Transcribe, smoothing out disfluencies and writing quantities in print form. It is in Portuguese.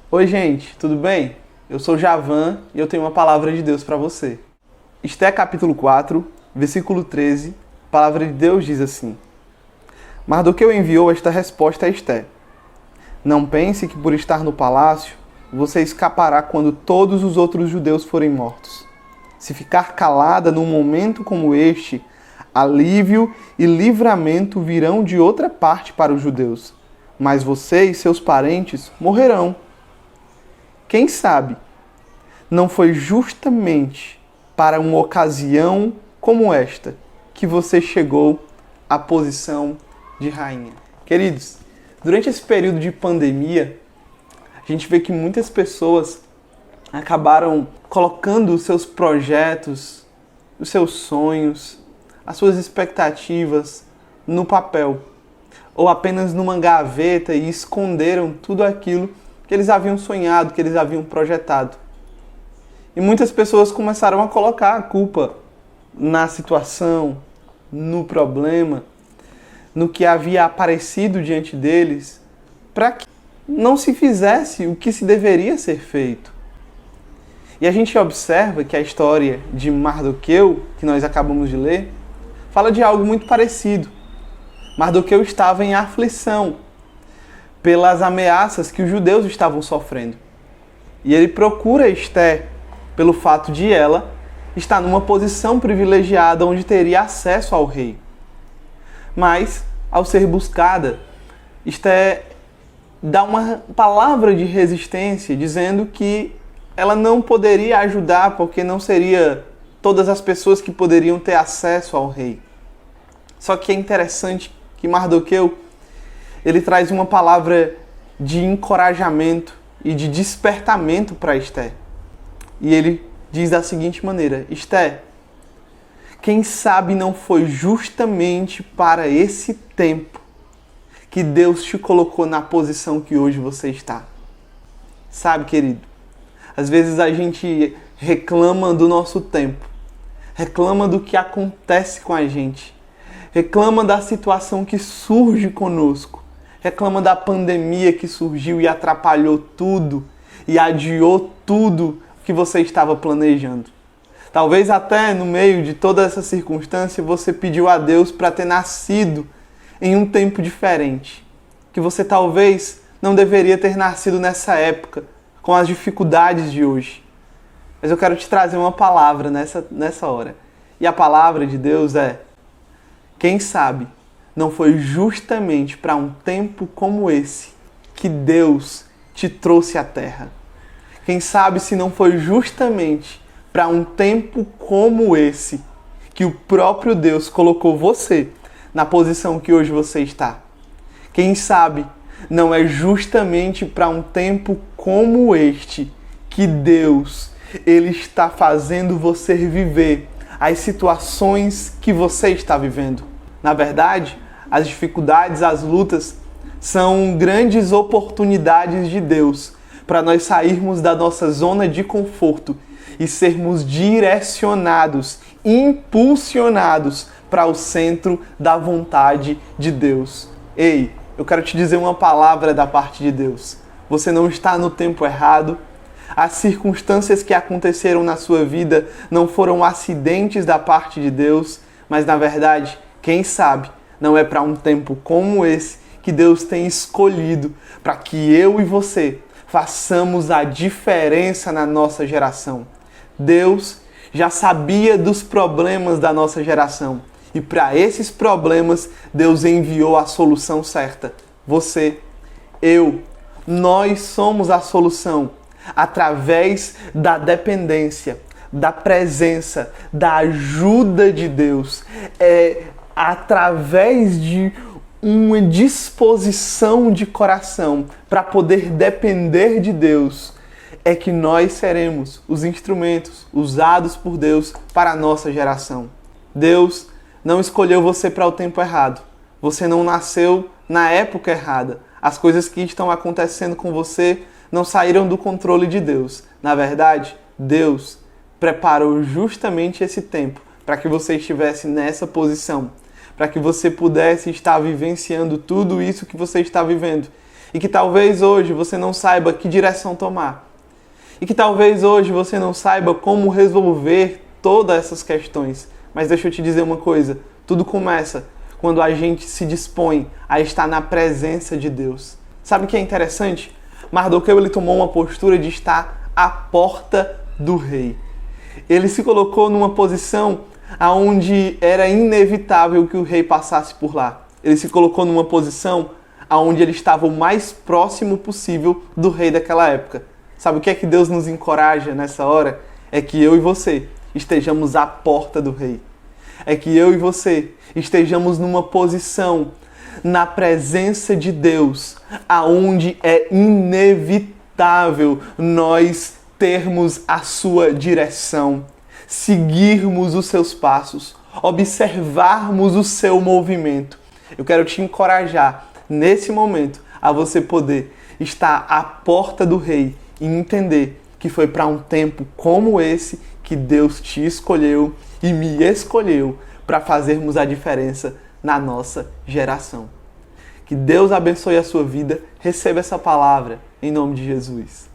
Oi, gente, tudo bem? Eu sou Javan e eu tenho uma palavra de Deus para você. Esté capítulo 4, versículo 13, a palavra de Deus diz assim: Mardoqueu enviou esta resposta a Esté: Não pense que por estar no palácio, você escapará quando todos os outros judeus forem mortos. Se ficar calada num momento como este, alívio e livramento virão de outra parte para os judeus, mas você e seus parentes morrerão. Quem sabe não foi justamente para uma ocasião como esta que você chegou à posição de rainha? Queridos, durante esse período de pandemia, a gente vê que muitas pessoas acabaram colocando os seus projetos, os seus sonhos, as suas expectativas no papel, ou apenas numa gaveta, e esconderam tudo aquilo que eles haviam sonhado, que eles haviam projetado. E muitas pessoas começaram a colocar a culpa na situação, no problema, no que havia aparecido diante deles, para que não se fizesse o que se deveria ser feito. E a gente observa que a história de Mardoqueu, que nós acabamos de ler, fala de algo muito parecido. Mardoqueu estava em aflição pelas ameaças que os judeus estavam sofrendo. E ele procura Esté pelo fato de ela estar numa posição privilegiada onde teria acesso ao rei. Mas, ao ser buscada, Esté dá uma palavra de resistência, dizendo que ela não poderia ajudar porque não seria todas as pessoas que poderiam ter acesso ao rei. Só que é interessante que Mardoqueu, ele traz uma palavra de encorajamento e de despertamento para Esté. E ele diz da seguinte maneira: Esté, quem sabe não foi justamente para esse tempo que Deus te colocou na posição que hoje você está. Sabe, querido, às vezes a gente reclama do nosso tempo, reclama do que acontece com a gente, reclama da situação que surge conosco, reclama da pandemia que surgiu e atrapalhou tudo e adiou tudo que você estava planejando. Talvez até no meio de toda essa circunstância você pediu a Deus para ter nascido em um tempo diferente, que você talvez não deveria ter nascido nessa época, com as dificuldades de hoje. Mas eu quero te trazer uma palavra nessa hora. E a palavra de Deus é: quem sabe não foi justamente para um tempo como esse que Deus te trouxe à terra? Quem sabe se não foi justamente para um tempo como esse que o próprio Deus colocou você na posição que hoje você está? Quem sabe não é justamente para um tempo como este que Deus, ele está fazendo você viver as situações que você está vivendo? Na verdade, as dificuldades, as lutas são grandes oportunidades de Deus para nós sairmos da nossa zona de conforto e sermos direcionados, impulsionados para o centro da vontade de Deus. Ei, eu quero te dizer uma palavra da parte de Deus. Você não está no tempo errado. As circunstâncias que aconteceram na sua vida não foram acidentes da parte de Deus, mas na verdade, quem sabe, não é para um tempo como esse que Deus tem escolhido para que eu e você façamos a diferença na nossa geração. Deus já sabia dos problemas da nossa geração e para esses problemas Deus enviou a solução certa. Você, eu, nós somos a solução através da dependência, da presença, da ajuda de Deus. É através de uma disposição de coração para poder depender de Deus é que nós seremos os instrumentos usados por Deus para a nossa geração. Deus não escolheu você para o tempo errado. Você não nasceu na época errada. As coisas que estão acontecendo com você não saíram do controle de Deus. Na verdade, Deus preparou justamente esse tempo para que você estivesse nessa posição, para que você pudesse estar vivenciando tudo isso que você está vivendo E que talvez hoje você não saiba que direção tomar. E que talvez hoje você não saiba como resolver todas essas questões. Mas deixa eu te dizer uma coisa, tudo começa quando a gente se dispõe a estar na presença de Deus. Sabe o que é interessante? Mardoqueu ele tomou uma postura de estar à porta do rei. Ele se colocou numa posição onde era inevitável que o rei passasse por lá. Ele se colocou numa posição onde ele estava o mais próximo possível do rei daquela época. Sabe o que é que Deus nos encoraja nessa hora? É que eu e você estejamos à porta do rei. É que eu e você estejamos numa posição na presença de Deus, aonde é inevitável nós termos a sua direção, seguirmos os seus passos, observarmos o seu movimento. Eu quero te encorajar nesse momento a você poder estar à porta do rei e entender que foi para um tempo como esse que Deus te escolheu e me escolheu para fazermos a diferença na nossa geração. Que Deus abençoe a sua vida. Receba essa palavra em nome de Jesus.